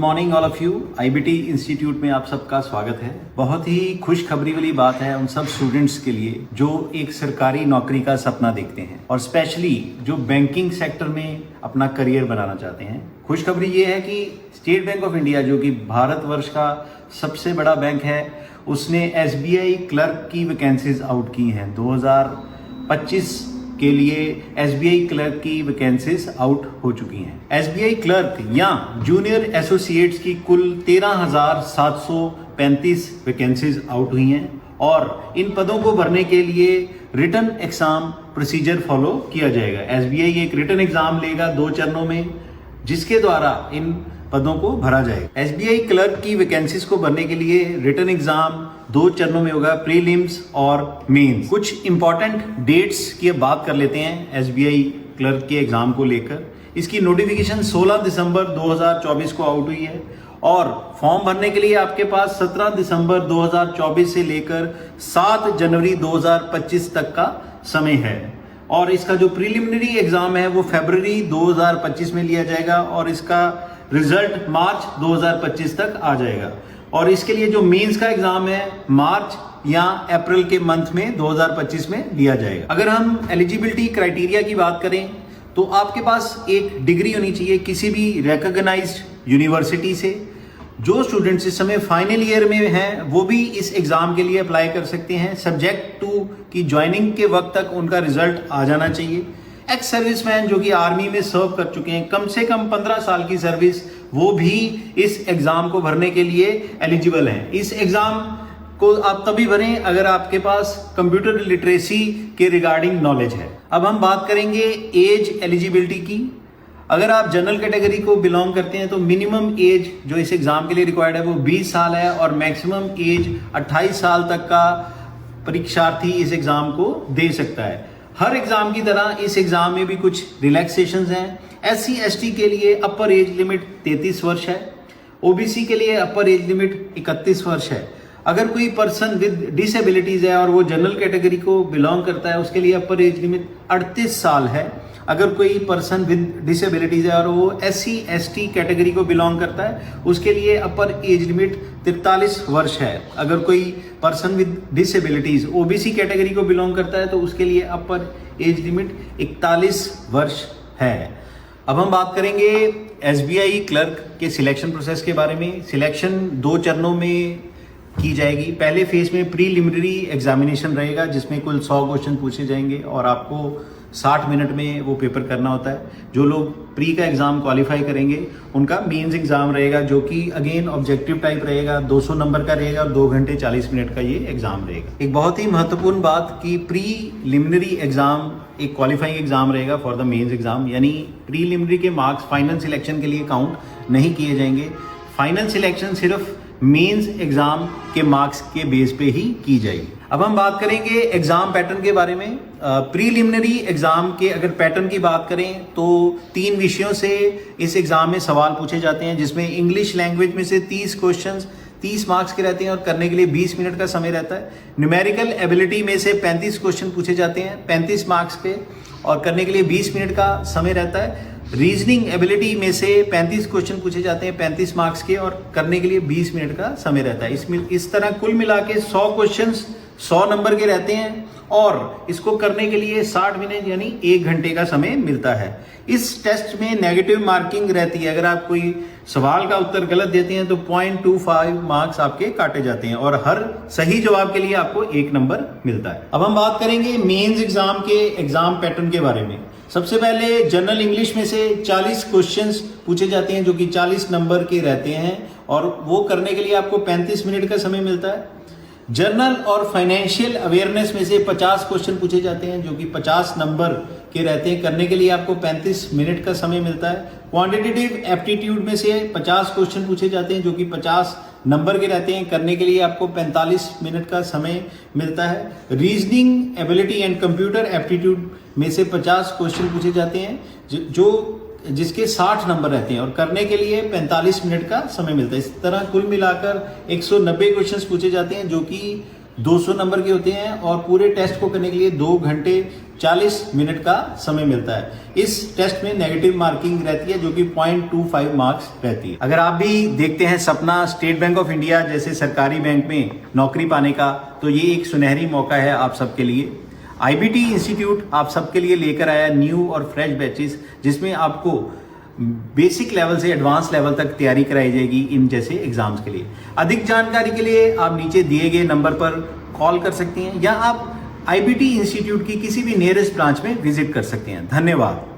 Morning all of you. IBT institute में आप सबका स्वागत है। बहुत ही खुशखबरी वाली बात है उन सब स्टूडेंट्स के लिए जो एक सरकारी नौकरी का सपना देखते हैं और स्पेशली जो बैंकिंग सेक्टर में अपना करियर बनाना चाहते हैं। खुशखबरी ये है कि स्टेट बैंक ऑफ इंडिया जो कि भारतवर्ष का सबसे बड़ा बैंक है, उसने एसबीआई क्लर्क की वैकेंसीज आउट की हैं। 2025 के लिए एसबीआई क्लर्क की वैकेंसीज आउट हो चुकी हैं। एसबीआई क्लर्क या जूनियर एसोसिएट्स की कुल 13,735 वैकेंसीज आउट हुई हैं और इन पदों को भरने के लिए रिटन एग्जाम प्रोसीजर फॉलो किया जाएगा। एसबीआई एक रिटन एग्जाम लेगा 2 चरणों में, जिसके द्वारा इन पदों को भरा जाएगा। एसबीआई क्लर्क की वैकेंसीज को भरने के लिए रिटन एग्जाम 2 चरणों में होगा, प्रीलिम्स और मेंस। कुछ इंपॉर्टेंट डेट्स की अब बात कर लेते हैं एसबीआई क्लर्क के एग्जाम को लेकर। इसकी नोटिफिकेशन 16 दिसंबर 2024 को आउट हुई है और फॉर्म भरने के लिए आपके पास 17 दिसंबर 2024 से लेकर 7 जनवरी 2025 तक का समय है। और इसका जो प्रीलिमिनरी एग्जाम है वो फरवरी 2025 में लिया जाएगा और इसका रिजल्ट मार्च 2025 तक आ जाएगा। और इसके लिए जो मेंस का एग्जाम है मार्च या अप्रैल के मंथ में 2025 में लिया जाएगा। अगर हम एलिजिबिलिटी क्राइटेरिया की बात करें तो आपके पास एक डिग्री होनी चाहिए किसी भी रिकॉग्नाइज्ड यूनिवर्सिटी से। जो स्टूडेंट्स इस समय फाइनल ईयर में हैं वो भी इस एग्जाम के लिए अप्लाई कर सकते हैं, सब्जेक्ट टू कि ज्वाइनिंग के वक्त तक उनका रिजल्ट आ जाना चाहिए। एक्स सर्विसमैन जो कि आर्मी में सर्व कर चुके हैं, कम से कम 15 साल की सर्विस, वो भी इस एग्जाम को भरने के लिए एलिजिबल हैं। इस एग्जाम को आप तभी भरें अगर आपके पास कंप्यूटर लिटरेसी के रिगार्डिंग नॉलेज है। अब हम बात करेंगे एज एलिजिबिलिटी की। अगर आप जनरल कैटेगरी को बिलोंग करते हैं तो मिनिमम एज जो इस एग्जाम के लिए रिक्वायर्ड है वो 20 साल है और मैक्सिमम एज 28 साल तक का परीक्षार्थी इस एग्जाम को दे सकता है। हर एग्जाम की तरह इस एग्जाम में भी कुछ रिलैक्सेशंस हैं। SC ST के लिए अपर एज लिमिट 33 वर्ष है, ओबीसी के लिए अपर एज लिमिट 31 वर्ष है। अगर कोई पर्सन विद डिसेबिलिटीज है और वो जनरल कैटेगरी को बिलोंग करता है उसके लिए अपर एज लिमिट 38 साल है। अगर कोई पर्सन विद डिसेबिलिटीज है और वो SC ST कैटेगरी को बिलोंग करता है उसके लिए अपर एज लिमिट 43 वर्ष है। अगर कोई person with disabilities OBC category को बिलोंग करता है तो उसके लिए अपर एज लिमिट 41 वर्ष है। अब हम बात करेंगे एसबीआई क्लर्क के सिलेक्शन प्रोसेस के बारे में। सिलेक्शन 2 चरणों में की जाएगी। पहले फेज में प्रीलिमिनरी एग्जामिनेशन रहेगा जिसमें कुल 100 क्वेश्चन पूछे जाएंगे और आपको 60 मिनट में वो पेपर करना होता है। जो लोग प्री का एग्जाम क्वालिफाई करेंगे उनका मेंस एग्जाम रहेगा जो कि अगेन ऑब्जेक्टिव टाइप रहेगा, 200 नंबर का रहेगा और 2 घंटे 40 मिनट का ये एग्जाम रहेगा। एक बहुत ही महत्वपूर्ण बात कि प्रीलिमिनरी एग्जाम एक क्वालिफाइंग एग्जाम रहेगा फॉर द मेंस एग्जाम, यानी प्रीलिमिनरी के मार्क्स फाइनल सिलेक्शन के लिए काउंट नहीं किए जाएंगे। फाइनल सिलेक्शन सिर्फ मेंस एग्जाम के मार्क्स के बेस पे ही की जाएगी। अब हम बात करेंगे एग्जाम पैटर्न के बारे में। प्रीलिमिनरी एग्जाम के अगर पैटर्न की बात करें तो 3 विषयों से इस एग्जाम में सवाल पूछे जाते हैं, जिसमें इंग्लिश लैंग्वेज में से 30 क्वेश्चंस 30 मार्क्स के रहते हैं और करने के लिए 20 मिनट का समय रहता है। न्यूमेरिकल एबिलिटी में से 35 क्वेश्चन पूछे जाते हैं 35 मार्क्स पे और करने के लिए 20 मिनट का समय रहता है। रीजनिंग एबिलिटी में से 35 क्वेश्चन पूछे जाते हैं 35 मार्क्स के और करने के लिए 20 मिनट का समय रहता है। इसमें इस तरह कुल मिला के 100 क्वेश्चंस 100 नंबर के रहते हैं और इसको करने के लिए 60 मिनट यानी 1 घंटे का समय मिलता है। इस टेस्ट में नेगेटिव मार्किंग रहती है। अगर आप कोई सवाल का उत्तर गलत देते हैं तो 0.25 मार्क्स आपके काटे जाते हैं और हर सही जवाब के लिए आपको 1 नंबर मिलता है। अब हम बात करेंगे मेंस एग्जाम के एग्जाम पैटर्न के बारे में। सबसे पहले जनरल इंग्लिश में से 40 क्वेश्चंस पूछे जाते हैं जो कि 40 नंबर के रहते हैं और वो करने के लिए आपको 35 मिनट का समय मिलता है। जनरल और फाइनेंशियल अवेयरनेस में से 50 क्वेश्चन पूछे जाते हैं जो कि 50 नंबर के रहते हैं, करने के लिए आपको 35 मिनट का समय मिलता है। क्वांटिटेटिव एप्टीट्यूड में से 50 क्वेश्चन पूछे जाते हैं जो कि 50 नंबर के रहते हैं, करने के लिए आपको 45 मिनट का समय मिलता है। Reasoning ability and computer aptitude में से 50 क्वेश्चन पूछे जाते हैं जिसके 60 नंबर रहते हैं और करने के लिए 45 मिनट का समय मिलता है। इस तरह कुल मिलाकर 190 क्वेश्चंस पूछे जाते हैं जो कि 200 नंबर के होते हैं और पूरे टेस्ट को करने के लिए 2 घंटे 40 मिनट का समय मिलता है। इस टेस्ट में नेगेटिव मार्किंग रहती है जो कि 0.25 मार्क्स रहती है। अगर आप भी देखते हैं सपना स्टेट बैंक ऑफ इंडिया जैसे सरकारी बैंक में नौकरी पाने का, तो ये एक सुनहरी मौका है आप सबके लिए। IBT इंस्टीट्यूट आप सबके लिए लेकर आया न्यू और फ्रेश बैचेस, जिसमें आपको बेसिक लेवल से एडवांस लेवल तक तैयारी कराई जाएगी इन जैसे एग्जाम्स के लिए। अधिक जानकारी के लिए आप नीचे दिए गए नंबर पर कॉल कर सकती हैं या आप IBT इंस्टीट्यूट की किसी भी नियरेस्ट ब्रांच में विजिट कर सकते हैं। धन्यवाद।